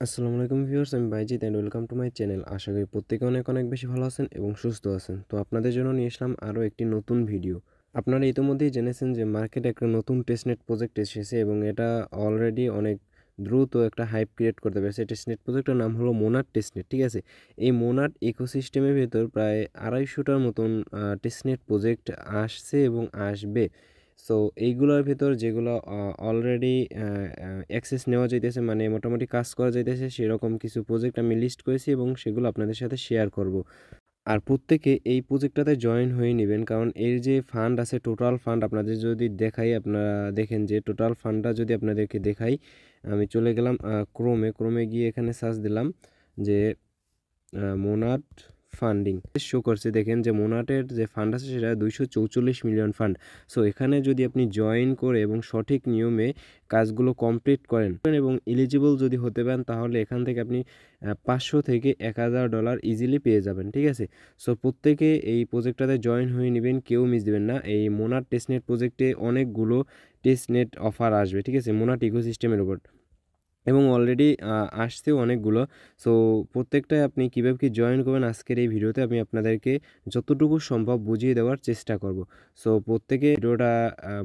আসসালামু আলাইকুম ভিউয়ার্স, আমি Baijit and welcome to my channel. আশা করি প্রত্যেকে অনেক অনেক বেশি ভালো আছেন এবং সুস্থ আছেন। তো আপনাদের জন্য নিয়ে আসলাম আরও একটি নতুন ভিডিও। আপনারা ইতিমধ্যেই জেনেছেন যে মার্কেটে একটা নতুন টেস্টনেট প্রজেক্ট এসেছে এবং এটা অলরেডি অনেক দ্রুত একটা হাইপ ক্রিয়েট করতে পেরেছে। টেস্টনেট প্রজেক্টের নাম হলো মোনাট টেস্টনেট, ঠিক আছে? এই মোনাট ইকোসিস্টেমের ভেতর প্রায় ২৫০টার মতন টেস্টনেট প্রজেক্ট আসছে এবং আসবে। সো এইগুলোর ভেতর যেগুলো অলরেডি অ্যাক্সেস নেওয়া যাইতেছে, মানে মোটামুটি কাজ করা যাইতেছে, সেরকম কিছু প্রজেক্ট আমি লিস্ট করেছি এবং সেগুলো আপনাদের সাথে শেয়ার করব। আর প্রত্যেকে এই প্রজেক্টটাতে জয়েন হয়ে নিবেন, কারণ এর যে ফান্ড আছে, টোটাল ফান্ড আপনাদের যদি দেখাই, আপনারা দেখেন যে টোটাল ফান্ডটা যদি আপনাদেরকে দেখাই, আমি চলে গেলাম ক্রোমে গিয়ে এখানে সার্চ দিলাম যে মোনাট ফান্ডিং শো করছে। দেখেন যে মোনাটের যে ফান্ড আছে সেটা 244 মিলিয়ন ফান্ড। সো এখানে যদি আপনি জয়েন করে এবং সঠিক নিয়মে কাজগুলো কমপ্লিট করেন এবং এলিজিবল যদি হতে পারেন, তাহলে এখান থেকে আপনি 500 থেকে $1000 ইজিলি পেয়ে যাবেন, ঠিক আছে? সো প্রত্যেকে এই প্রজেক্টটাতে জয়েন হয়ে নেবেন, কেউ মিস দিবেন না। এই মোনাট টেস্টনেট প্রজেক্টে অনেকগুলো টেস্টনেট অফার আসবে, ঠিক আছে, মোনাট ইকোসিস্টেমের উপর, এবং অলরেডি আসছেও অনেকগুলো। সো প্রত্যেকটায় আপনি কীভাবে কী জয়েন করবেন, আজকের এই ভিডিওতে আমি আপনাদেরকে যতটুকু সম্ভব বুঝিয়ে দেওয়ার চেষ্টা করব। সো প্রত্যেকে ভিডিওটা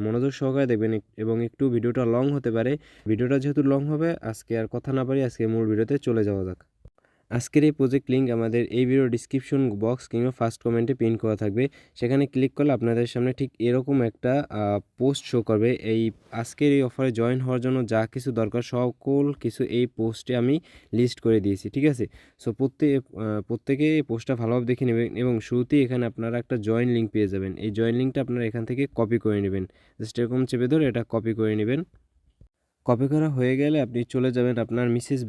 মনোযোগ সহকারে দেখবেন এবং একটু ভিডিওটা লং হতে পারে। ভিডিওটা যেহেতু লং হবে, আজকে আর কথা না বাড়িয়ে আজকে মূল ভিডিওতে চলে যাওয়া যাক। আজকের এই প্রজেক্ট লিঙ্ক আমাদের এই ভিডিও ডিসক্রিপশন বক্স কিংবা ফার্স্ট কমেন্টে পিন করা থাকবে। সেখানে ক্লিক করলে আপনাদের সামনে ঠিক এরকম একটা পোস্ট শো করবে। এই আজকের এই অফারে জয়েন হওয়ার জন্য যা কিছু দরকার সকল কিছু এই পোস্টে আমি লিস্ট করে দিয়েছি, ঠিক আছে? সো প্রত্যেকে এই পোস্টটা ভালোভাবে দেখে নেবেন এবং শুরুতেই এখানে আপনারা একটা জয়েন লিঙ্ক পেয়ে যাবেন। এই জয়েন লিঙ্কটা আপনারা এখান থেকে কপি করে নেবেন। জাস্ট এরকম চেপে ধরে এটা কপি করে নেবেন। কপি করা হয়ে গেলে আপনি চলে যাবেন আপনার মিসেস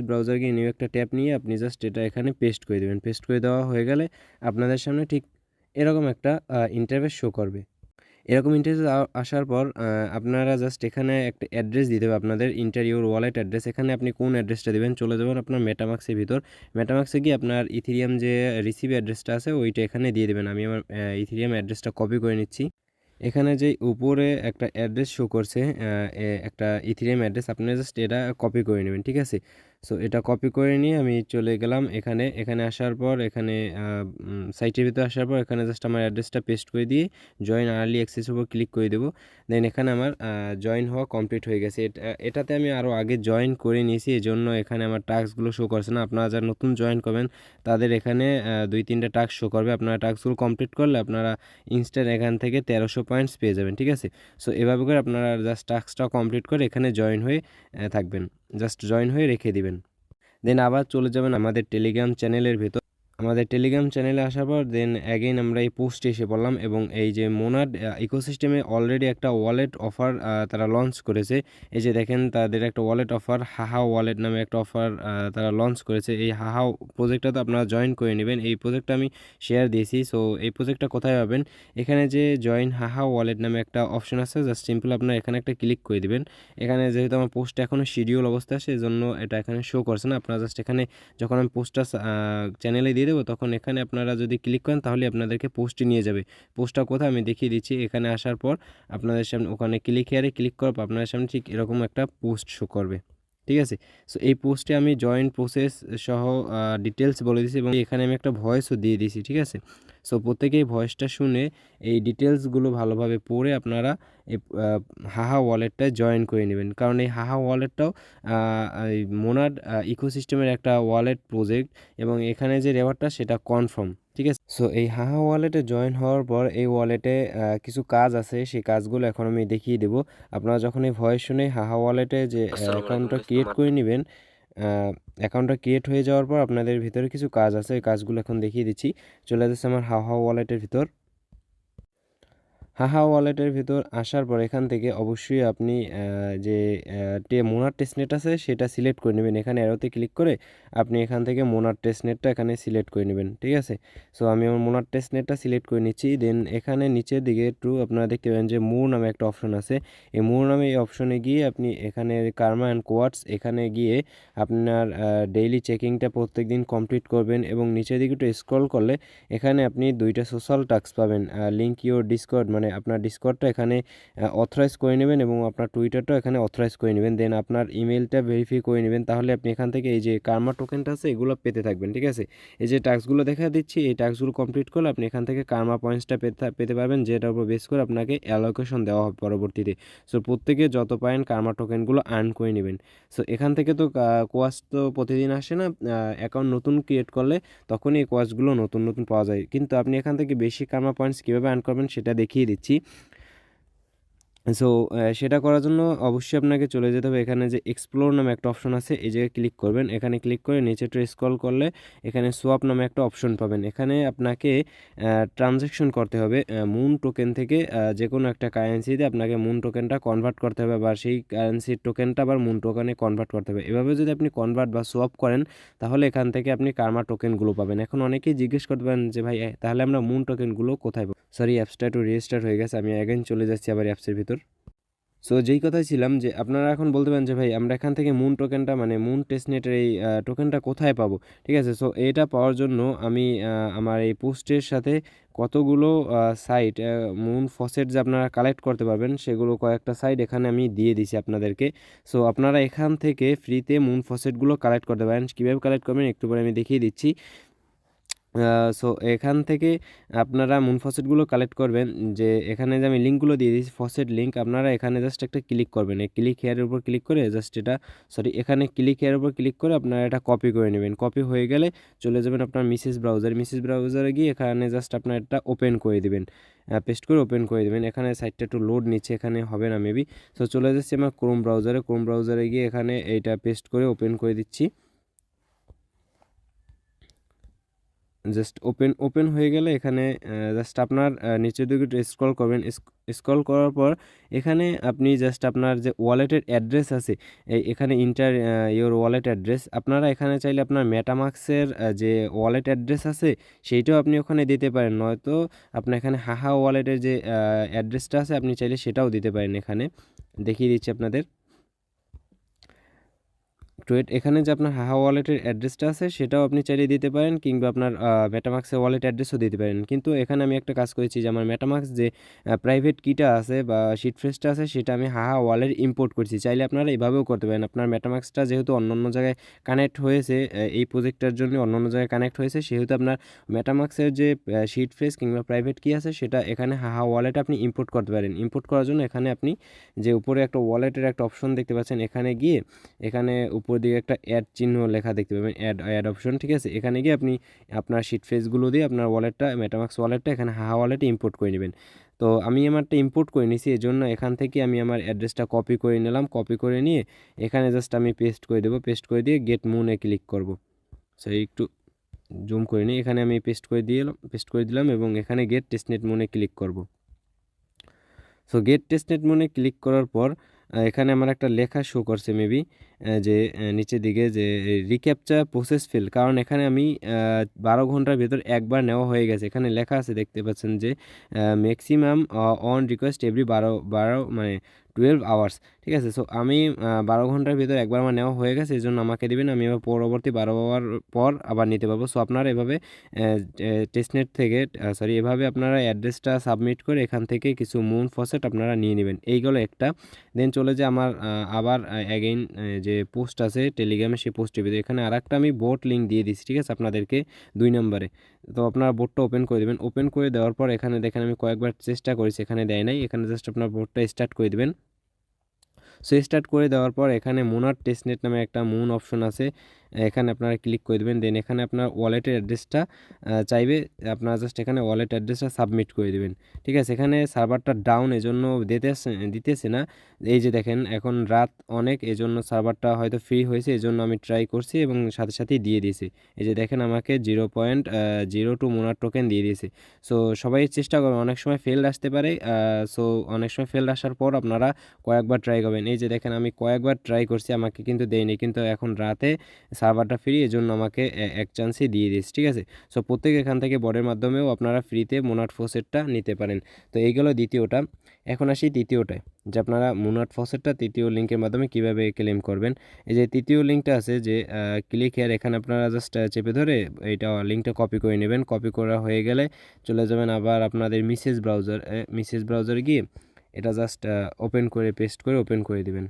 ব্রাউজার গিয়ে নিউ একটা ট্যাব নিয়ে আপনি জাস্ট এটা এখানে পেস্ট করে দেবেন। পেস্ট করে দেওয়া হয়ে গেলে আপনাদের সামনে ঠিক এরকম একটা ইন্টারফেস শো করবে। এরকম ইন্টারফেস আসার পর আপনারা জাস্ট এখানে একটা অ্যাড্রেস দিতে হবে, আপনাদের ইন্টার ইউর ওয়ালেট অ্যাড্রেস। এখানে আপনি কোন অ্যাড্রেসটা দিবেন, চলে যাবেন আপনার মেটামাক্সের ভিতর। মেটামাক্সে গিয়ে আপনার ইথেরিয়াম যে রিসিভ অ্যাড্রেসটা আছে ওইটা এখানে দিয়ে দেবেন। আমি আমার ইথেরিয়াম অ্যাড্রেসটা কপি করে নিচ্ছি। এখানে যে উপরে একটা অ্যাড্রেস শো করছে, একটা ইথেরিয়াম অ্যাড্রেস, আপনারা জাস্ট এটা কপি করে নেবেন, ঠিক আছে? সো এটা কপি করে নিয়ে আমি চলে গেলাম এখানে আসার পর এখানে সাইটের ভিতরে আসার পর এখানে জাস্ট আমার অ্যাড্রেসটা পেস্ট করে দিয়ে জয়েন আর্লি অ্যাক্সেসের উপর ক্লিক করে দেবো। দেন এখানে আমার জয়েন হওয়া কমপ্লিট হয়ে গেছে। এটাতে আমি আরও আগে জয়েন করে নিয়েছি, এজন্য এখানে আমার টাস্কগুলো শো করছে না। আপনারা যারা নতুন জয়েন করবেন তাদের এখানে 2-3টা টাস্ক শো করবে। আপনারা টাস্কগুলো কমপ্লিট করলে আপনারা ইনস্ট্যান্ট এখান থেকে 1300 পয়েন্টস পেয়ে যাবেন, ঠিক আছে? সো এভাবে করে আপনারা জাস্ট টাস্কটা কমপ্লিট করে এখানে জয়েন হয়ে থাকবেন। জাস্ট জয়েন হয়ে রেখে দিবেন। দেন আবার চলে যাবেন আমাদের টেলিগ্রাম চ্যানেলের ভেতর। আমাদের টেলিগ্রাম চ্যানেলে আসার পর দেন অ্যাগেইন আমরা এই পোস্টে এসে পড়লাম এবং এই যে মোনাড ইকোসিস্টেমে অলরেডি একটা ওয়ালেট অফার তারা লঞ্চ করেছে। এই যে দেখেন তাদের একটা ওয়ালেট অফার, হাহা ওয়ালেট নামে একটা অফার তারা লঞ্চ করেছে। এই হাহা প্রজেক্টটাতে আপনারা জয়েন করে নেবেন। এই প্রজেক্টটা আমি শেয়ার দিয়েছি। সো এই প্রজেক্টটা কোথায় পাবেন, এখানে যে জয়েন হাহা ওয়ালেট নামে একটা অপশন আছে, জাস্ট সিম্পল আপনারা এখানে একটা ক্লিক করে দিবেন। এখানে যেহেতু আমার পোস্টটা এখনও শিডিউল অবস্থায় আছে, এজন্য এটা এখানে শো করছে না। আপনারা জাস্ট এখানে যখন আমি পোস্টটা চ্যানেলে দিয়ে দেবো, তখন এখানে আপনারা যদি ক্লিক করেন তাহলে আপনাদেরকে পোস্টে নিয়ে যাবে। পোস্টটা কোথায় আমি দেখিয়ে দিচ্ছি। এখানে আসার পর আপনাদের সামনে ওখানে ক্লিক হেয়ারে ক্লিক করার পর আপনাদের সামনে ঠিক এরকম একটা পোস্ট শো করবে, ঠিক আছে? সো এই পোস্টে আমি জয়েন্ট প্রসেস সহ ডিটেলস বলে দিয়েছি এবং এখানে আমি একটা ভয়েসও দিয়ে দিয়েছি, ঠিক আছে? সো প্রত্যেকেই ভয়েসটা শুনে এই ডিটেলসগুলো ভালোভাবে পড়ে আপনারা এই হাহা ওয়ালেটটায় জয়েন করে নেবেন, কারণ এই হাহা ওয়ালেটটাও এই মোনাড ইকোসিস্টেমের একটা ওয়ালেট প্রজেক্ট এবং এখানে যে রেওয়ার্ডটা সেটা কনফার্ম, ঠিক আছে? সো এই হাহা ওয়ালেটে জয়েন হওয়ার পর এই ওয়ালেটে কিছু কাজ আছে, সেই কাজগুলো এখন আমি দেখিয়ে দেবো। আপনারা যখন এই ভয়েস শুনে হাহা ওয়ালেটে যে আসসালামু আলাইকুম অ্যাকাউন্টটা দোস্ত ক্রিয়েট আমার করে নেবেন, অ্যাকাউন্টটা ক্রিয়েট হয়ে যাওয়ার পর আপনাদের ভিতরে কিছু কাজ আছে, ওই কাজগুলো এখন দেখিয়ে দিচ্ছি। চলে যাচ্ছে আমার হাহা ওয়ালেটের ভিতর। হাহা ওয়ালেটের ভিতর আসার পর এখান থেকে অবশ্যই আপনি যে মোনার টেস্টনেট আছে সেটা সিলেক্ট করে নেবেন। এখানে অ্যারোতে ক্লিক করে আপনি এখান থেকে মোনার টেস্টনেটটা এখানে সিলেক্ট করে নেবেন, ঠিক আছে? সো আমি আমার মোনার টেস্টনেটটা সিলেক্ট করে নিচ্ছি। দেন এখানে নিচের দিকে একটু আপনারা দেখতে পাবেন যে মোর নামে একটা অপশন আছে। এই মোর নামে এই অপশনে গিয়ে আপনি এখানে কার্মা অ্যান্ড কোয়ার্টস এখানে গিয়ে আপনার ডেইলি চেকিংটা প্রত্যেকদিন কমপ্লিট করবেন এবং নিচের দিকে একটু স্ক্রল করলে এখানে আপনি 2টা সোশ্যাল টাস্ক পাবেন। লিঙ্ক ইউর ডিসকর্ড, মানে আপনার ডিসকর্ডটা এখানে অথরাইজ করে নেবেন এবং আপনার টুইটারটাও এখানে অথরাইজ করে নেবেন। দেন আপনার ইমেলটা ভেরিফাই করে নেবেন, তাহলে আপনি এখান থেকে এই যে কার্মা টোকেনটা আছে এগুলো পেতে থাকবেন। ঠিক আছে, এই যে টাস্কগুলো দেখা দিচ্ছি, এই টাস্কগুলো কমপ্লিট করলে আপনি এখান থেকে কার্মা পয়েন্টসটা পেতে পারবেন, যেটার উপর বেস করে আপনাকে অ্যালোকেশন দেওয়া হবে পরবর্তীতে। সো প্রত্যেকে যত পারেন কার্মা টোকেনগুলো আর্ন করে নেবেন। সো এখান থেকে তো কোয়াস তো প্রতিদিন আসে না, অ্যাকাউন্ট নতুন ক্রিয়েট করলে তখনই এই কোয়াসগুলো নতুন নতুন পাওয়া যায়। কিন্তু আপনি এখান থেকে বেশি কার্মা পয়েন্টস কীভাবে আর্ন করবেন সেটা দেখিয়ে দিচ্ছি। সো সেটা করার জন্য অবশ্যই আপনাকে চলে যেতে হবে, এখানে যে এক্সপ্লোর নামে একটা অপশন আছে এই জায়গায় ক্লিক করবেন। এখানে ক্লিক করে নিচে একটু স্ক্রল করলে এখানে সোয়াপ নামে একটা অপশন পাবেন। এখানে আপনাকে ট্রানজ্যাকশন করতে হবে মুন টোকেন থেকে, যে কোনো একটা কারেন্সিতে আপনাকে মুন টোকেনটা কনভার্ট করতে হবে, বা সেই কারেন্সির টোকেনটা আবার মুন টোকেনে কনভার্ট করতে হবে। এভাবে যদি আপনি কনভার্ট বা সোয়াপ করেন তাহলে এখান থেকে আপনি কার্মা টোকেনগুলো পাবেন। এখন অনেকেই জিজ্ঞেস করতে পারেন যে ভাই তাহলে আমরা মুন টোকেনগুলো কোথায় পাবো? সরি, অ্যাপসটা একটু রেজিস্টার্ট হয়ে গেছে, আমি অ্যাগেন চলে যাচ্ছি আবার অ্যাপসের ভিতর। সো যেই কথায় ছিলাম যে আপনারা এখন বলতে পারেন যে ভাই আমরা এখান থেকে মুন টোকেনটা মানে মুন টেস্টনেটের এই টোকেনটা কোথায় পাবো? ঠিক আছে, সো এটা পাওয়ার জন্য আমি আমার এই পোস্টের সাথে কতগুলো সাইট মুন ফসেট যে আপনারা কালেক্ট করতে পারবেন সেগুলো কয়েকটা সাইট এখানে আমি দিয়ে দিছি আপনাদেরকে। সো আপনারা এখান থেকে ফ্রিতে মুন ফসেটগুলো কালেক্ট করতে পারেন। কীভাবে কালেক্ট করবেন একটু পরে আমি দেখিয়ে দিচ্ছি। সো এখান থেকে আপনারা মুন ফসেটগুলো কালেক্ট করবেন, যে এখানে যে আমি লিঙ্কগুলো দিয়ে দিয়েছি ফসেট লিঙ্ক, আপনারা এখানে জাস্ট একটা ক্লিক করবেন। এই ক্লিক হেয়ারের উপর ক্লিক করে জাস্ট এটা এখানে ক্লিক হেয়ারের উপর ক্লিক করে আপনারা এটা কপি করে নেবেন। কপি হয়ে গেলে চলে যাবেন আপনার মিসেস ব্রাউজারে গিয়ে এখানে জাস্ট আপনার এটা ওপেন করে দেবেন, পেস্ট করে ওপেন করে দেবেন। এখানে সাইটটা একটু লোড নিচ্ছে, এখানে হবে না মেবি। সো চলে যাচ্ছি আমার ক্রোম ব্রাউজারে গিয়ে এখানে এইটা পেস্ট করে ওপেন করে দিচ্ছি। জাস্ট ওপেন হয়ে গেলে এখানে জাস্ট আপনার নিচের দিকে একটু স্ক্রল করবেন। স্ক্রল করার পর এখানে আপনি জাস্ট আপনার যে ওয়ালেটের অ্যাড্রেস আছে এখানে ইন্টার ইওর ওয়ালেট অ্যাড্রেস, আপনারা এখানে চাইলে আপনার মেটামাক্সের যে ওয়ালেট অ্যাড্রেস আছে সেইটাও আপনি ওখানে দিতে পারেন, নয়তো আপনার এখানে হাহা ওয়ালেটের যে অ্যাড্রেসটা আছে আপনি চাইলে সেটাও দিতে পারেন। এখানে দেখিয়ে দিচ্ছি আপনাদের। এখানে যে আপনার হাহা ওয়ালেটের অ্যাড্রেসটা আছে সেটাও আপনি চাইলে দিতে পারেন, কিংবা আপনার মেটামাক্সের ওয়ালেট অ্যাড্রেসও দিতে পারেন। কিন্তু এখানে আমি একটা কাজ করেছি যে আমার মেটামাক্স যে প্রাইভেট কিটা আছে বা শিট ফ্রেজটা আছে সেটা আমি হাহা ওয়ালেট ইম্পোর্ট করছি। চাইলে আপনারা এভাবেও করতে পারেন। আপনার মেটামাক্সটা যেহেতু অন্য জায়গায় কানেক্ট হয়েছে, এই প্রজেক্টটার জন্য অন্য জায়গায় কানেক্ট হয়েছে, সেহেতু আপনার মেটামাক্সের যে শিট ফ্রেজ কিংবা প্রাইভেট কি আছে সেটা এখানে হাহা ওয়ালেট আপনি ইম্পোর্ট করতে পারেন। ইম্পোর্ট করার জন্য এখানে আপনি যে উপরে একটা ওয়ালেটের একটা অপশন দেখতে পাচ্ছেন, এখানে গিয়ে এখানে উপর দিকে একটা অ্যাড চিহ্ন লেখা দেখতে পাবেন, অ্যাড অপশন। ঠিক আছে, এখানে গিয়ে আপনি আপনার শিট ফ্রেজগুলো দিয়ে আপনার ওয়ালেটটা মেটামাক্স ওয়ালেটটা এখানে হাহা ওয়ালেটে ইম্পোর্ট করে নেবেন। তো আমি আমারটা ইম্পোর্ট করে নিয়েছি, এই জন্য এখান থেকে আমি আমার অ্যাড্রেসটা কপি করে নিলাম। কপি করে নিয়ে এখানে জাস্ট আমি পেস্ট করে দেবো। পেস্ট করে দিয়ে গেট মুনে ক্লিক করব। সেই একটু জুম করে নিই, এখানে আমি পেস্ট করে দিলাম এবং এখানে গেট টেস্টনেট মুনে ক্লিক করব। সো গেট টেস্টনেট মুনে ক্লিক করার পর এখানে আমার একটা লেখা শো করছে মেবি, যে নিচের দিকে যে রিক্যাপচা প্রসেস ফেল, কারণ এখানে আমি 12 ঘন্টার ভেতর একবার নেওয়া হয়ে গেছে। এখানে লেখা আছে দেখতে পাচ্ছেন যে ম্যাক্সিমাম অন রিকোয়েস্ট এভরি 12 মানে 12 আওয়ার্স। ঠিক আছে, সো আমি 12 ঘন্টার ভিতর একবার আমার নেওয়া হয়ে গেছে, এই জন্য আমাকে দেবেন। আমি এবার পরবর্তী 12 আওয়ার পর আবার নিতে পারবো। সো আপনারা এভাবে টেস্টনেট থেকে এভাবে আপনারা অ্যাড্রেসটা সাবমিট করে এখান থেকে কিছু মুন ফসেট আপনারা নিয়ে নেবেন। এইগুলো একটা। দেন চলে যে আমার আবার অ্যাগেইন যে পোস্ট আছে টেলিগ্রামে, সেই পোস্টের ভিতরে এখানে আরেকটা আমি বোট লিঙ্ক দিয়ে দিচ্ছি। ঠিক আছে, আপনাদেরকে 2 নম্বরে। তো আপনারা বোটটা ওপেন করে দেবেন। ওপেন করে দেওয়ার পর এখানে দেখেন আমি কয়েকবার চেষ্টা করেছি, এখানে দেয় নাই। এখানে জাস্ট আপনার বোটটা স্টার্ট করে দেবেন। সো স্টার্ট করে দেওয়ার পর এখানে মুনার টেস্টনেট নামে একটা মুন অপশন আছে, এখানে আপনারা ক্লিক করে দেবেন। দেন এখানে আপনার ওয়ালেটের অ্যাড্রেসটা চাইবে, আপনারা জাস্ট এখানে ওয়ালেট অ্যাড্রেসটা সাবমিট করে দেবেন। ঠিক আছে, এখানে সার্ভারটা ডাউন, এজন্য দিতেছে না। এই যে দেখেন এখন রাত অনেক, এজন্য সার্ভারটা হয়তো ফ্রি হয়েছে, এজন্য আমি ট্রাই করছি এবং সাথে সাথেই দিয়ে দিয়েছি। এই যে দেখেন আমাকে 0.02 মুনার টোকেন দিয়ে দিয়েছে। সো সবাই চেষ্টা করবেন, অনেক সময় ফেল আসতে পারে। সো অনেক সময় ফেল আসার পর আপনারা কয়েকবার ট্রাই করবেন। এই যে দেখেন আমি কয়েকবার ট্রাই করছি, আমাকে কিন্তু দেয়নি, কিন্তু এখন রাতে সার্ভারটা ফ্রি, এজন্য আমাকে এক চান্সই দিয়ে দিয়েছে, ঠিক আছে। সো প্রত্যেকে এখান থেকে বটের মাধ্যমেও আপনারা ফ্রিতে মোনাট ফসেটটা নিতে পারেন। তো এই গেল দ্বিতীয়টা। এখন আসি তৃতীয়টায়, যে আপনারা মোনাট ফসেটটা তৃতীয় লিঙ্কের মাধ্যমে কিভাবে ক্লেম করবেন। এই যে তৃতীয় লিঙ্কটা আছে যে ক্লিক হেয়ার, এখানে আপনারা জাস্ট চেপে ধরে এইটা লিঙ্কটা কপি করে নেবেন। কপি করা হয়ে গেলে চলে যাবেন আবার আপনাদের মিসেস ব্রাউজারে গিয়ে এটা জাস্ট ওপেন করে পেস্ট করে ওপেন করে দিবেন।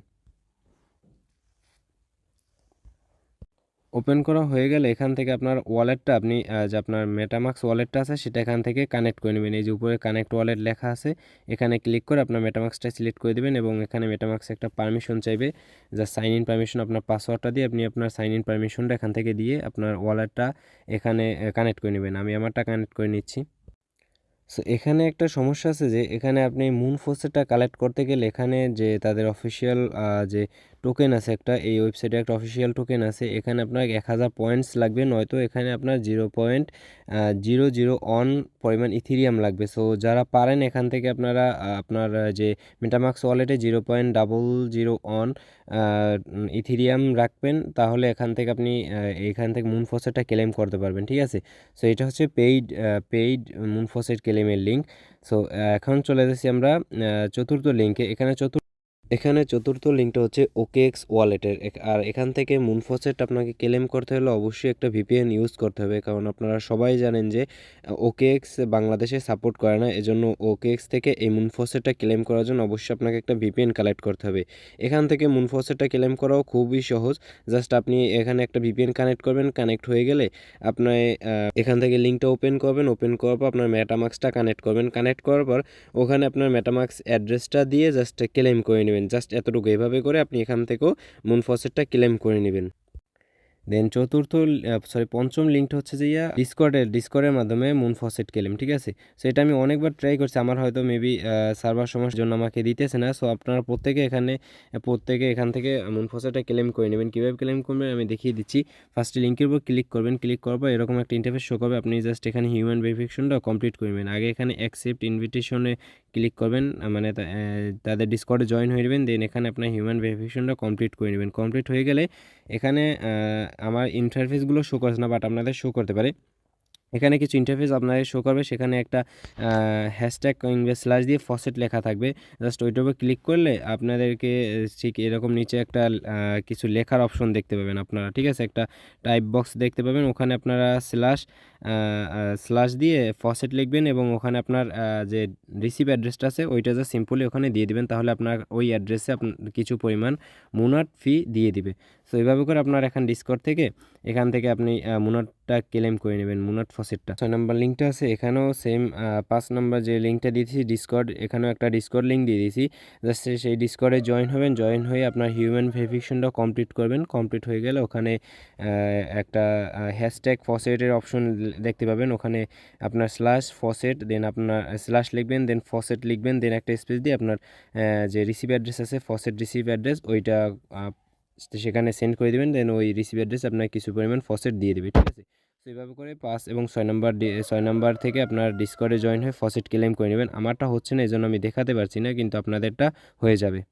ওপেন করা হয়ে গেলে এখান থেকে আপনার ওয়ালেটটা আপনি যে আপনার মেটামাক্স ওয়ালেটটা আছে সেটা এখান থেকে কানেক্ট করে নেবেন। এই যে উপরে কানেক্ট ওয়ালেট লেখা আছে, এখানে ক্লিক করে আপনার মেটামাক্সটা সিলেক্ট করে দেবেন এবং এখানে মেটামাক্স একটা পারমিশন চাইবে, যা সাইন ইন পারমিশন। আপনার পাসওয়ার্ডটা দিয়ে আপনি আপনার সাইন ইন পারমিশনটা এখান থেকে দিয়ে আপনার ওয়ালেটটা এখানে কানেক্ট করে নেবেন। আমি আমারটা কানেক্ট করে নিচ্ছি। সো এখানে একটা সমস্যা আছে যে এখানে আপনি মুন ফসেটটা কালেক্ট করতে গেলে এখানে যে তাদের অফিসিয়াল যে টোকেন আছে একটা, এই ওয়েবসাইটে একটা অফিসিয়াল টোকেন আছে, এখানে আপনার 1000 পয়েন্টস লাগবে, নয়তো এখানে আপনার 0.001 পরিমাণ ইথিরিয়াম লাগবে। সো যারা পারেন এখান থেকে আপনারা আপনার যে মেটামাক্স ওয়ালেটে 0.001 ইথিরিয়াম রাখবেন, তাহলে এখান থেকে আপনি এখান থেকে মুন ফসেটটা ক্লেম করতে পারবেন, ঠিক আছে। সো এটা হচ্ছে পেইড মুন ফসেট ক্লেমের লিঙ্ক। সো এখন চলে যাচ্ছি আমরা চতুর্থ লিঙ্কে। এখানে চতুর্থ লিঙ্কটা হচ্ছে OKX ওয়ালেটের। আর এখান থেকে মুনফসেট আপনাকে ক্লেম করতে হলে অবশ্যই একটা VPN ইউজ করতে হবে, কারণ আপনারা সবাই জানেন যে OKX বাংলাদেশে সাপোর্ট করে না। এজন্য OKX থেকে এই মুনফসেটটা ক্লেম করার জন্য অবশ্যই আপনাকে একটা VPN কালেক্ট করতে হবে। এখান থেকে মুনফসেটটা ক্লেম করাও খুবই সহজ। জাস্ট আপনি এখানে একটা VPN কানেক্ট করবেন, কানেক্ট হয়ে গেলে আপনি এখান থেকে লিঙ্কটা ওপেন করবেন, ওপেন করার পর আপনার মেটামাক্সটা কানেক্ট করবেন, কানেক্ট করার পর ওখানে আপনার মেটামাক্স অ্যাড্রেসটা দিয়ে জাস্ট ক্লেম করে নেবেন। জাস্ট এতটুকু, এভাবে করে আপনি এখান থেকেও মুন ফসেটটা ক্লেম করে নেবেন। দেন পঞ্চম লিঙ্কটা হচ্ছে যে ডিসকর্ডের মাধ্যমে মুন ফসেট ক্লেম, ঠিক আছে। সো এটা আমি অনেকবার ট্রাই করছি, আমার হয়তো মেবি সার্ভার সমস্যার জন্য আমাকে দিতেছে না। সো আপনারা প্রত্যেকে এখান থেকে মুন ফসেটটা ক্লেম করে নেবেন। কীভাবে ক্লেম করবেন আমি দেখিয়ে দিচ্ছি। ফার্স্টে লিঙ্কের উপর ক্লিক করবেন, ক্লিক করার পর এরকম একটা ইন্টারফেস শো করবে। আপনি জাস্ট এখানে হিউম্যান ভেরিফিকেশনটা কমপ্লিট করবেন। আগে এখানে অ্যাকসেপ্ট ইনভিটেশনে ক্লিক করবেন, মানে তাদের ডিসকর্ডে জয়েন হয়ে নেবেন। দেন এখানে আপনার হিউম্যান ভেরিফিকেশনটা কমপ্লিট করে নেবেন। কমপ্লিট হয়ে গেলে এখানে আমার ইন্টারফেসগুলো শো করছে না, বাট আপনাদের শো করতে পারে। এখানে কিছু ইন্টারফেস আপনাদের শো করবে, সেখানে একটা হ্যাশট্যাগ কিংবা স্ল্যাশ দিয়ে ফসেট লেখা থাকবে। জাস্ট ওইটার উপর ক্লিক করলে আপনাদেরকে ঠিক এরকম নিচে একটা কিছু লেখার অপশন দেখতে পাবেন আপনারা, ঠিক আছে। একটা টাইপ বক্স দেখতে পাবেন, ওখানে আপনারা স্ল্যাশ দিয়ে ফসেট লিখবেন এবং ওখানে আপনার যে রিসিভ অ্যাড্রেসটা আছে ওইটা যা সিম্পলি ওখানে দিয়ে দিবেন, তাহলে আপনার ওই অ্যাড্রেসে কিছু পরিমাণ মুনাট ফি দিয়ে দিবে। সো এইভাবে করে আপনার এখান ডিসকর্ড থেকে এখান থেকে আপনি মুনাটটা ক্লেম করে নেবেন, মুনাট ফসেটটা। 6 নম্বর লিঙ্কটা আছে, এখানেও সেম 5 নম্বর যে লিঙ্কটা দিয়েছি ডিসকর্ড, এখানেও একটা ডিসকর্ড লিঙ্ক দিয়ে দিয়েছি। জাস্ট সেই ডিসকর্ডে জয়েন হবেন, জয়েন হয়ে আপনার হিউম্যান ভেরিফিকেশনটা কমপ্লিট করবেন। কমপ্লিট হয়ে গেলে ওখানে একটা হ্যাশট্যাগ ফসেটের অপশন দেখতে পাবেন, ওখানে আপনার স্ল্যাশ ফসেট, দেন আপনার স্ল্যাশ লিখবেন, দেন ফসেট লিখবেন, দেন একটা স্পেস দিয়ে আপনার যে রিসিভ অ্যাড্রেস আছে ফসেট রিসিভ অ্যাড্রেস ওইটা সেখানে সেন্ড করে দেবেন। দেন ওই রিসিভ অ্যাড্রেস আপনার কিছু পরিমাণ ফসেট দিয়ে দেবে, ঠিক আছে। তো এইভাবে করে 5 এবং 6 নাম্বার থেকে আপনার ডিসকর্ডে জয়েন হয়ে ফসেট ক্লেম করে নেবেন। আমারটা হচ্ছে না, এই জন্য আমি দেখাতে পারছি না, কিন্তু আপনাদেরটা হয়ে যাবে।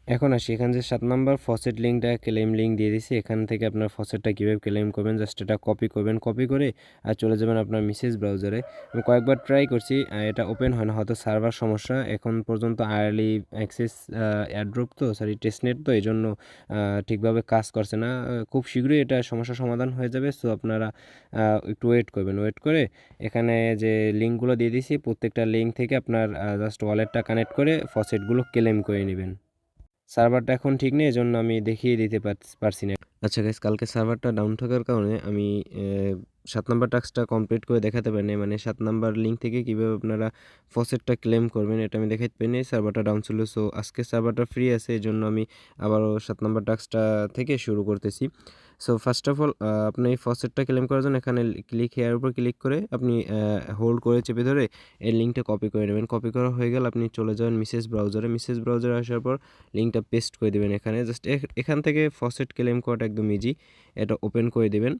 এখন আসি, এখানে যে 7 নম্বর ফসেট লিঙ্কটা ক্লেম লিঙ্ক দিয়ে দিছি, এখান থেকে আপনার ফসেটটা কীভাবে ক্লেম করবেন, জাস্ট এটা কপি করবেন, কপি করে আর চলে যাবেন আপনার মিসেস ব্রাউজারে। আমি কয়েকবার ট্রাই করছি, এটা ওপেন হয় না, হয়তো সার্ভার সমস্যা। এখন পর্যন্ত আর্লি অ্যাক্সেস অ্যাড্রপ তো টেস্টনেট তো, এই জন্য ঠিকভাবে কাজ করছে না। খুব শীঘ্রই এটা সমস্যার সমাধান হয়ে যাবে। সো আপনারা একটু ওয়েট করবেন, ওয়েট করে এখানে যে লিঙ্কগুলো দিয়ে দিছি প্রত্যেকটা লিঙ্ক থেকে আপনার জাস্ট ওয়ালেটটা কানেক্ট করে ফসেটগুলো ক্লেম করে নেবেন। সার্ভারটা এখন ঠিক নেই, এজন্য আমি দেখিয়ে দিতে পারছি না। আচ্ছা গাইস, কালকে সার্ভারটা ডাউন থাকার কারণে আমি 7 নাম্বার টাস্কটা কমপ্লিট করে দেখাতে পারিনি। মানে 7 নাম্বার লিঙ্ক থেকে কীভাবে আপনারা ফসেটটা ক্লেম করবেন এটা আমি দেখাতে পারিনি, সার্ভারটা ডাউন ছিল। সো আজকে সার্ভারটা ফ্রি আছে, এই জন্য আমি আবারও 7 নাম্বার টাস্কটা থেকে শুরু করতেছি। সো ফার্স্ট অফ অল আপনি এই ফসেটটা ক্লেম করার জন্য এখানে ক্লিক হেয়ার উপর ক্লিক করে আপনি হোল্ড করে চেপে ধরে এই লিঙ্কটা কপি করে নেবেন। কপি করা হয়ে গেলে আপনি চলে যাবেন মিসেস ব্রাউজারে আসার পর লিঙ্কটা পেস্ট করে দেবেন এখানে। জাস্ট এখান থেকে ফসেট ক্লেম করাটা একদম ইজি, এটা ওপেন করে দেবেন।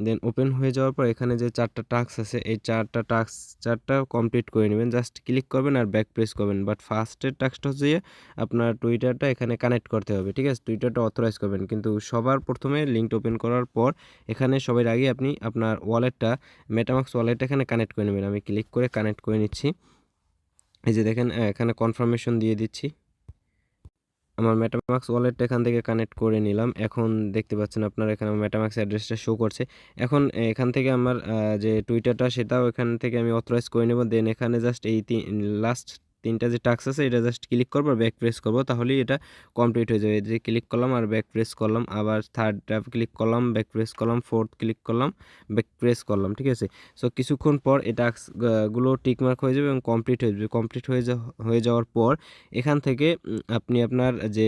দেন ওপেন হয়ে যাওয়ার পর এখানে যে 4টা টাস্ক আছে এই 4টা কমপ্লিট করে নেবেন। জাস্ট ক্লিক করবেন আর ব্যাক প্রেস করবেন। বাট ফার্স্টের টাস্কটা হচ্ছে যে আপনার টুইটারটা এখানে কানেক্ট করতে হবে, ঠিক আছে? টুইটারটা অথরাইজ করবেন। কিন্তু সবার প্রথমে লিঙ্কটা ওপেন করার পর এখানে সবার আগে আপনি আপনার ওয়ালেটটা মেটামাক্স ওয়ালেটটা এখানে কানেক্ট করে নেবেন। আমি ক্লিক করে কানেক্ট করে নিচ্ছি। এই যে দেখেন এখানে কনফার্মেশন দিয়ে দিচ্ছি। আমার মেটামাক্স ওয়ালেটটা এখান থেকে কানেক্ট করে নিলাম। এখন দেখতে পাচ্ছেন আপনারা এখানে আমার মেটামাক্স অ্যাড্রেসটা শো করছে। এখন এখান থেকে আমার যে টুইটারটা সেটাও এখান থেকে আমি অথরাইজ করে নেব। দেন এখানে জাস্ট এই লাস্ট 3টা যে টাস্ক আছে এটা জাস্ট ক্লিক করব আর ব্যাক প্রেস করব, তাহলেই এটা কমপ্লিট হয়ে যাবে। এই যে ক্লিক করলাম আর ব্যাক প্রেস করলাম, আবার 3rd ক্লিক করলাম, ব্যাক প্রেস করলাম, 4th ক্লিক করলাম, ব্যাক প্রেস করলাম, ঠিক আছে? সো কিছুক্ষণ পর এই টাস্ক গুলো টিক মার্ক হয়ে যাবে এবং কমপ্লিট হয়ে যাবে। কমপ্লিট হয়ে যাওয়ার পর এখান থেকে আপনি আপনার যে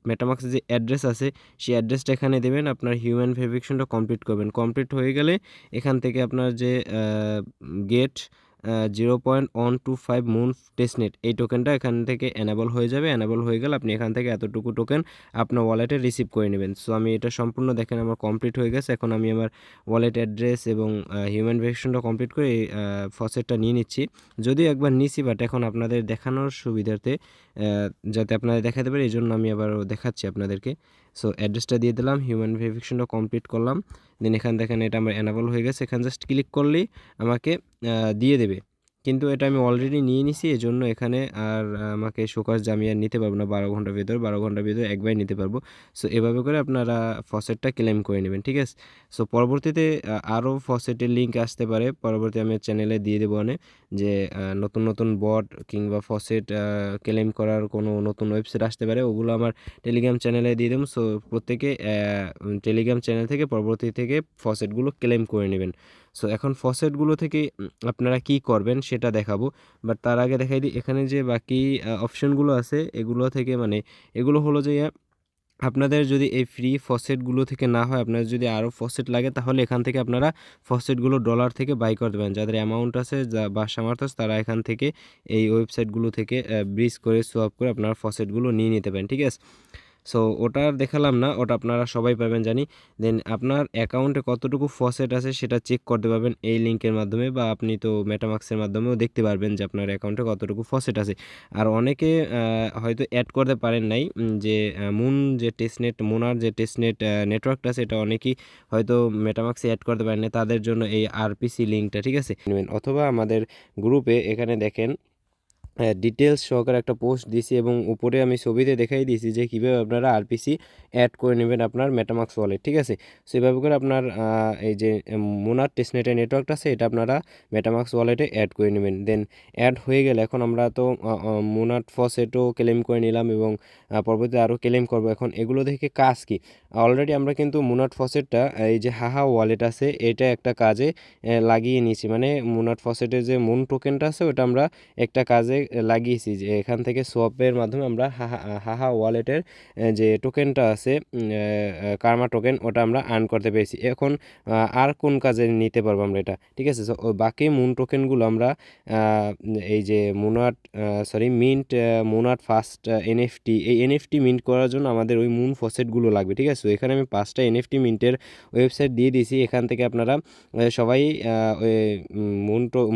মেটামাক্সের যে অ্যাড্রেস আছে সেই অ্যাড্রেসটা এখানে দেবেন। আপনার হিউম্যান ভেরিফিকেশনটা কমপ্লিট করবেন। কমপ্লিট হয়ে গেলে এখান থেকে আপনার যে গেট 0.125 মুন টেস্টনেট এই টোকেনটা এখান থেকে এনেবল হয়ে যাবে। এনেবল হয়ে গেলে আপনি এখান থেকে এতটুকু টোকেন আপনার ওয়ালেটে রিসিভ করে নেবেন। সো আমি এটা সম্পূর্ণ দেখেন আমার কমপ্লিট হয়ে গেছে। এখন আমি আমার ওয়ালেট অ্যাড্রেস এবং হিউম্যান ভেরিফিকেশনটা কমপ্লিট করে এই ফসেটটা নিয়ে নিচ্ছি। যদিও একবার নিছি, বাট এখন আপনাদের দেখানোর সুবিধার্থে যাতে আপনারা দেখাতে পারি এই জন্য আমি আবারও দেখাচ্ছি আপনাদেরকে। সো অ্যাড্রেসটা দিয়ে দিলাম, হিউম্যান ভেরিফিকেশনটা কমপ্লিট করলাম। দেন এখানে দেখেন এটা আমার এনাবল হয়ে গেছে। এখানে জাস্ট ক্লিক করলেই আমাকে দিয়ে দেবে। কিন্তু এটা আমি অলরেডি নিয়ে নিছি, এজন্য এখানে আর আমাকে শোকজ যে আমি আর নিতে পারবো না 12 ঘন্টার ভিতরে। 12 ঘন্টার ভিতরে একবারই নিতে পারবো। সো এভাবে করে আপনারা ফসেটটা ক্লেম করে নেবেন, ঠিক আছে? সো পরবর্তীতে আরও ফসেটের লিঙ্ক আসতে পারে, পরবর্তী আমি চ্যানেলে দিয়ে দেবো যে নতুন নতুন বট কিংবা ফসেট ক্লেম করার কোনো নতুন ওয়েবসাইট আসতে পারে, ওগুলো আমার টেলিগ্রাম চ্যানেলে দিয়ে দেবো। সো প্রত্যেকে টেলিগ্রাম চ্যানেল থেকে পরবর্তী থেকে ফসেটগুলো ক্লেম করে নেবেন। সো এখন ফসেটগুলো থেকে আপনারা কি করবেন সেটা দেখাবো। বাট তার আগে দেখাই দিই এখানে যে বাকি অপশনগুলো আছে এগুলো থেকে, মানে এগুলো হলো যে আপনাদের যদি এই ফ্রি ফসেটগুলো থেকে না হয়, আপনাদের যদি আরও ফসেট লাগে তাহলে এখান থেকে আপনারা ফসেটগুলো ডলার থেকে বাই করতে পারেন। যাদের অ্যামাউন্ট আছে বা সামর্থ্য আছে তারা এখান থেকে এই ওয়েবসাইটগুলো থেকে ব্রিজ করে সোয়াপ করে আপনারা ফসেটগুলো নিয়ে নিতে পারেন, ঠিক আছে? সো ওটা আর দেখালাম না, ওটা আপনারা সবাই পাবেন জানি। দেন আপনার অ্যাকাউন্টে কতটুকু ফসেট আছে সেটা চেক করতে পারবেন এই লিঙ্কের মাধ্যমে, বা আপনি তো মেটামাক্সের মাধ্যমেও দেখতে পারবেন যে আপনার অ্যাকাউন্টে কতটুকু ফসেট আছে। আর অনেকে হয়তো অ্যাড করতে পারেন নাই, যে মুনার যে টেস্টনেট নেটওয়ার্কটা আছে এটা অনেকেই হয়তো মেটামাক্সে অ্যাড করতে পারেন না, তাদের জন্য এই আরপিসি লিঙ্কটা, ঠিক আছে? অথবা আমাদের গ্রুপে এখানে দেখেন ডিটেলস সহকারে একটা পোস্ট দিয়েছি এবং উপরে আমি ছবিতে দেখাই দিয়েছি যে কীভাবে আপনারা আরপিসি অ্যাড করে নেবেন আপনার মেটামাক্স ওয়ালেট, ঠিক আছে? সো এভাবে করে আপনার এই যে মোনার টেস্টনেটের নেটওয়ার্কটা আছে এটা আপনারা মেটামাক্স ওয়ালেটে অ্যাড করে নেবেন। দেন অ্যাড হয়ে গেলে এখন আমরা তো মোনার ফসেটও ক্লেম করে নিলাম এবং পরবর্তীতে আরও ক্লেম করব। এখন এগুলো দেখে কাজ কি, অলরেডি আমরা কিন্তু মোনাট ফসেটটা এই যে হাহা ওয়ালেট আছে এটা একটা কাজে লাগিয়ে নিয়েছি। মানে মোনাট ফসেটের যে মুন টোকেনটা আছে ওটা আমরা একটা কাজে লাগিয়েছি, যে এখান থেকে সোয়াপের মাধ্যমে আমরা হাহা ওয়ালেটের যে টোকেনটা আছে কার্মা টোকেন ওটা আমরা আর্ন করতে পেরেছি। এখন আর কোন কাজে নিতে পারবো আমরা এটা, ঠিক আছে? সো বাকি মুন টোকেনগুলো আমরা এই যে মুনাট ফার্স্ট এনএফটি, এই এনএফটি মিন্ট করার জন্য আমাদের ওই মুন ফসেটগুলো লাগবে, ঠিক আছে? তো এখানে আমি 5টা এনএফটি মিন্টের ওয়েবসাইট দিয়ে দিয়েছি। এখান থেকে আপনারা সবাই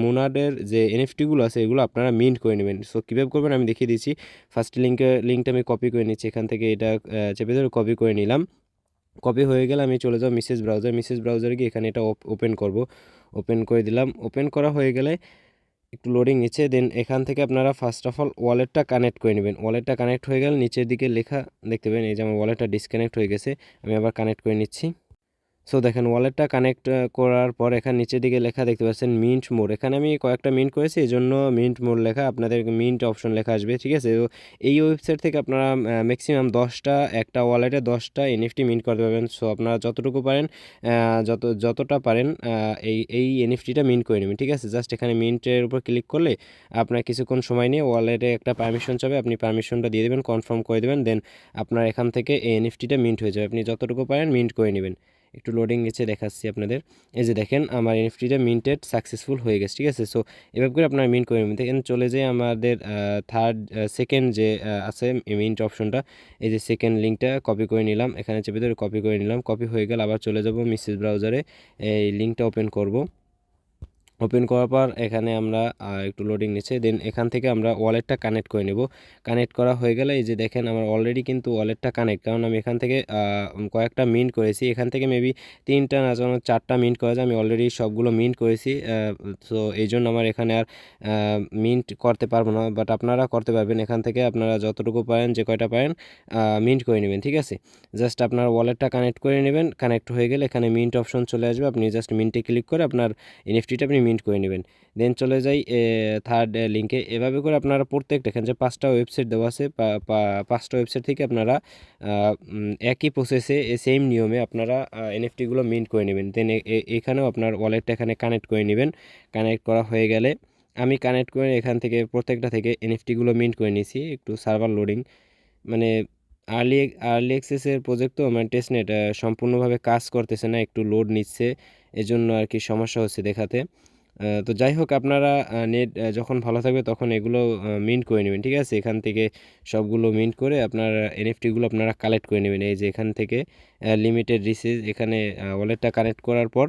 মুনাটের যে এনএফটিগুলো আছে এগুলো আপনারা মিন্ট করে নেবেন। সো কীভাবে করবেন আমি দেখিয়ে দিচ্ছি। ফার্স্ট লিঙ্কটা আমি কপি করে নিচ্ছি, এখান থেকে এটা চেপে ধরে কপি করে নিলাম। কপি হয়ে গেলে আমি চলে যাব মেসেজ ব্রাউজারে গিয়ে এখানে এটা ওপেন করব। ওপেন করে দিলাম। ওপেন করা হয়ে গেলে একটু লোডিং নিচ্ছে। দেন এখান থেকে আপনারা ফার্স্ট অফ অল ওয়ালেটটা কানেক্ট করে নেবেন। ওয়ালেটটা কানেক্ট হয়ে গেলে নিচের দিকে লেখা দেখতে পাবেন, এই যে আমার ওয়ালেটটা ডিসকানেক্ট হয়ে গেছে, আমি আবার কানেক্ট করে নিচ্ছি। সো দেখেন ওয়ালেটটা কানেক্ট করার পর এখানে নিচের দিকে লেখা দেখতে পাচ্ছেন মিন্ট মোর। এখানে আমি কয়েকটা মিন্ট করেছি এই জন্য মিন্ট মোর লেখা, আপনাদের মিন্ট অপশন লেখা আসবে, ঠিক আছে? তো এই ওয়েবসাইট থেকে আপনারা ম্যাক্সিমাম 10টা একটা ওয়ালেটে 10টা এনএফটি মিন্ট করতে পারবেন। সো আপনারা যতটুকু পারেন যতটা পারেন এই এনএফটিটা মিন্ট করে নেবেন, ঠিক আছে? জাস্ট এখানে মিন্টের উপর ক্লিক করলে আপনার কিছুক্ষণ সময় নিয়ে ওয়ালেটে একটা পারমিশন চাবে, আপনি পারমিশনটা দিয়ে দেবেন, কনফার্ম করে দেবেন। দেন আপনার এখান থেকে এই এনএফটিটা মিন্ট হয়ে যাবে। আপনি যতটুকু পারেন মিন্ট করে নেবেন। একটু লোডিং নিচে দেখাচ্ছি আপনাদের। এই যে দেখেন আমার এনএফটিটা মিন্টেড সাকসেসফুল হয়ে গেছে, ঠিক আছে। সো এভাবে করে আপনারা মিন্ট করে নেবেন। এখানে চলে যাই আমাদের সেকেন্ড যে আছে মিন্ট অপশনটা, এই যে সেকেন্ড লিঙ্কটা কপি করে নিলাম, এখানে চেপে ধরে কপি করে নিলাম। কপি হয়ে গেল, আবার চলে যাব মেসেজ ব্রাউজারে, এই লিঙ্কটা ওপেন করব। ওপেন করার পর এখানে আমরা একটু লোডিং নিচ্ছে, দেন এখান থেকে আমরা ওয়ালেটটা কানেক্ট করে নেব। কানেক্ট করা হয়ে গেলে এই যে দেখেন আমার অলরেডি কিন্তু ওয়ালেটটা কানেক্ট, কারণ আমি এখান থেকে কয়েকটা মিন্ট করেছি। এখান থেকে মেবি 3টা না 4টা মিন্ট করা যায়, আমি অলরেডি সবগুলো মিন্ট করেছি। তো এই জন্য আমার এখানে আর মিন্ট করতে পারবো না, বাট আপনারা করতে পারবেন। এখান থেকে আপনারা যতটুকু পারেন, যে কয়টা পারেন মিন্ট করে নেবেন, ঠিক আছে। জাস্ট আপনার ওয়ালেটটা কানেক্ট করে নেবেন। কানেক্ট হয়ে গেলে এখানে মিন্ট অপশন চলে আসবে, আপনি জাস্ট মিন্টে ক্লিক করে আপনার এনএফটিটা আপনি মিন্ট করে নেবেন। দেন চলে যাই থার্ড লিঙ্কে। এভাবে করে আপনারা প্রত্যেকটা, এখানে যে 5টা ওয়েবসাইট দেওয়া আছে, 5টা ওয়েবসাইট থেকে আপনারা একই প্রসেসে সেম নিয়মে আপনারা এনএফটিগুলো মিন্ট করে নেবেন। দেন এখানেও আপনার ওয়ালেটটা এখানে কানেক্ট করে নেবেন। কানেক্ট করা হয়ে গেলে আমি কানেক্ট করে এখান থেকে প্রত্যেকটা থেকে এনএফটিগুলো মিন্ট করে নিয়েছি। একটু সার্ভার লোডিং, মানে আর্লি আর্লি অ্যাক্সেসের প্রজেক্ট তো, মানে টেস্টনেট সম্পূর্ণভাবে কাজ করতেছে না, একটু লোড নিচ্ছে, এজন্য আর কি সমস্যা হচ্ছে দেখাতে। তো যাই হোক, আপনারা নেট যখন ভালো থাকবে তখন এগুলো মিন্ট করে নেবেন, ঠিক আছে। এখান থেকে সবগুলো মিন্ট করে আপনার এনএফটিগুলো আপনারা কালেক্ট করে নেবেন। এই যে এখান থেকে লিমিটেড রিসিজ, এখানে ওয়ালেটটা কানেক্ট করার পর,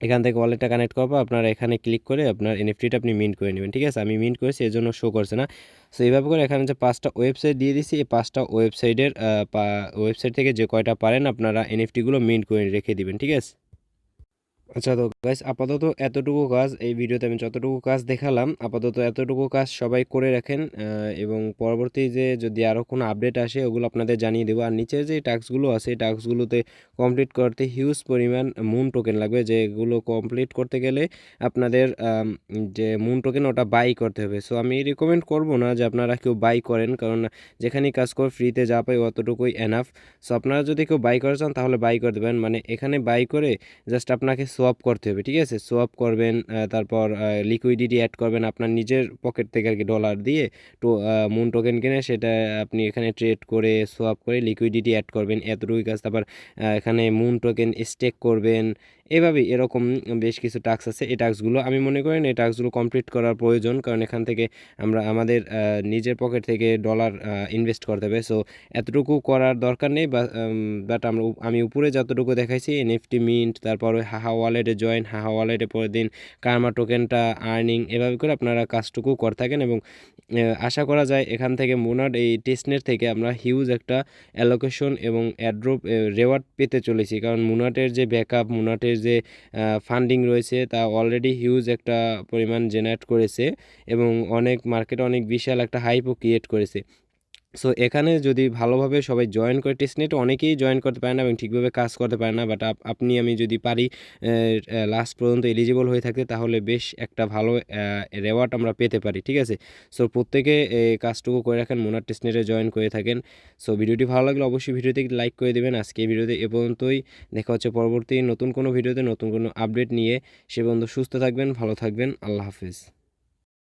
এখান থেকে ওয়ালেটটা কানেক্ট করার পর আপনারা এখানে ক্লিক করে আপনার এনএফটিটা আপনি মিন্ট করে নেবেন, ঠিক আছে। আমি মিন্ট করেছি, এর জন্য শো করছে না। সো এইভাবে করে এখানে যে 5টা ওয়েবসাইট দিয়ে দিচ্ছি, এই 5টা ওয়েবসাইটের ওয়েবসাইট থেকে যে কয়টা পারেন আপনারা এনএফটিগুলো মিন্ট করে রেখে দিবেন, ঠিক আছে। আচ্ছা, তো গাইস আপাতত এতটুকু কাজ, এই ভিডিওতে আমি যতটুকু কাজ দেখালাম আপাতত এতটুকু কাজ সবাই করে রাখেন, এবং পরবর্তী যে যদি আরও কোনো আপডেট আসে ওগুলো আপনাদের জানিয়ে দেবো। আর নিচের যে টাস্কগুলো আছে এই টাস্কগুলোতে কমপ্লিট করতে হিউজ পরিমাণ মুন টোকেন লাগবে, যেগুলো কমপ্লিট করতে গেলে আপনাদের যে মুন টোকেন ওটা বাই করতে হবে। সো আমি রেকমেন্ড করব না যে আপনারা কেউ বাই করেন, কারণ যেখানেই কাজ করে ফ্রিতে যা পাই অতটুকুই এনাফ। সো আপনারা যদি কেউ বাই করে চান তাহলে বাই করে দেবেন, মানে এখানে বাই করে জাস্ট আপনাকে সোয়াপ করতে হবে, ঠিক আছে। সোয়াপ করবেন, তারপর লিকুইডিটি অ্যাড করবেন আপনার নিজের পকেট থেকে আর কি, ডলার দিয়ে তো মুন টোকেন কিনে সেটা আপনি এখানে ট্রেড করে সোয়াপ করে লিকুইডিটি অ্যাড করবেন, এতটুকুই কাজ। তারপর এখানে মুন টোকেন স্টেক করবেন। এভাবে এরকম বেশ কিছু টাস্ক আছে, এই টাস্কগুলো আমি মনে করি এই টাস্কগুলো কমপ্লিট করার প্রয়োজন, কারণ এখান থেকে আমরা আমাদের নিজের পকেট থেকে ডলার ইনভেস্ট করতে হবে। সো এতটুকু করার দরকার নেই, বাট আমি উপরে যতটুকু দেখাইছি এনএফটি মিন্ট, তারপর ওই হাহা ওয়ালেটে জয়েন, হাহা ওয়ালেটে পরের দিন কার্মা টোকেনটা আর্নিং, এভাবে করে আপনারা কাজটুকু করে থাকেন। এবং আশা করা যায় এখান থেকে মোনাড এই টেস্টনেট থেকে আমরা হিউজ একটা অ্যালোকেশন এবং অ্যাড্রপ রেওয়ার্ড পেতে চলেছি, কারণ মুনাটের যে ব্যাকআপ, মুনাটের যে ফান্ডিং রয়েছে তা অলরেডি হিউজ একটা পরিমাণ জেনারেট করেছে, এবং অনেক মার্কেটে অনেক বিশাল একটা হাইপও ক্রিয়েট করেছে। সো এখানে যদি ভালোভাবে সবাই জয়েন করে, টেস্টনেটে অনেকেই জয়েন করতে পারে না এবং ঠিকভাবে কাজ করতে পারে না, বাট আপনি আমি যদি পারি লাস্ট পর্যন্ত এলিজিবল হয়ে থাকতে, তাহলে বেশ একটা ভালো রেওয়ার্ড আমরা পেতে পারি, ঠিক আছে। সো প্রত্যেকে এই কাজটুকু করে রাখেন, মোনার টেস্টনেটে জয়েন করে থাকেন। সো ভিডিওটি ভালো লাগলে অবশ্যই ভিডিওতে লাইক করে দেবেন। আজকে এই ভিডিওতে এ পর্যন্তই, দেখা হচ্ছে পরবর্তী নতুন কোনো ভিডিওতে নতুন কোনো আপডেট নিয়ে। সে পর্যন্ত সুস্থ থাকবেন, ভালো থাকবেন, আল্লাহ হাফিজ।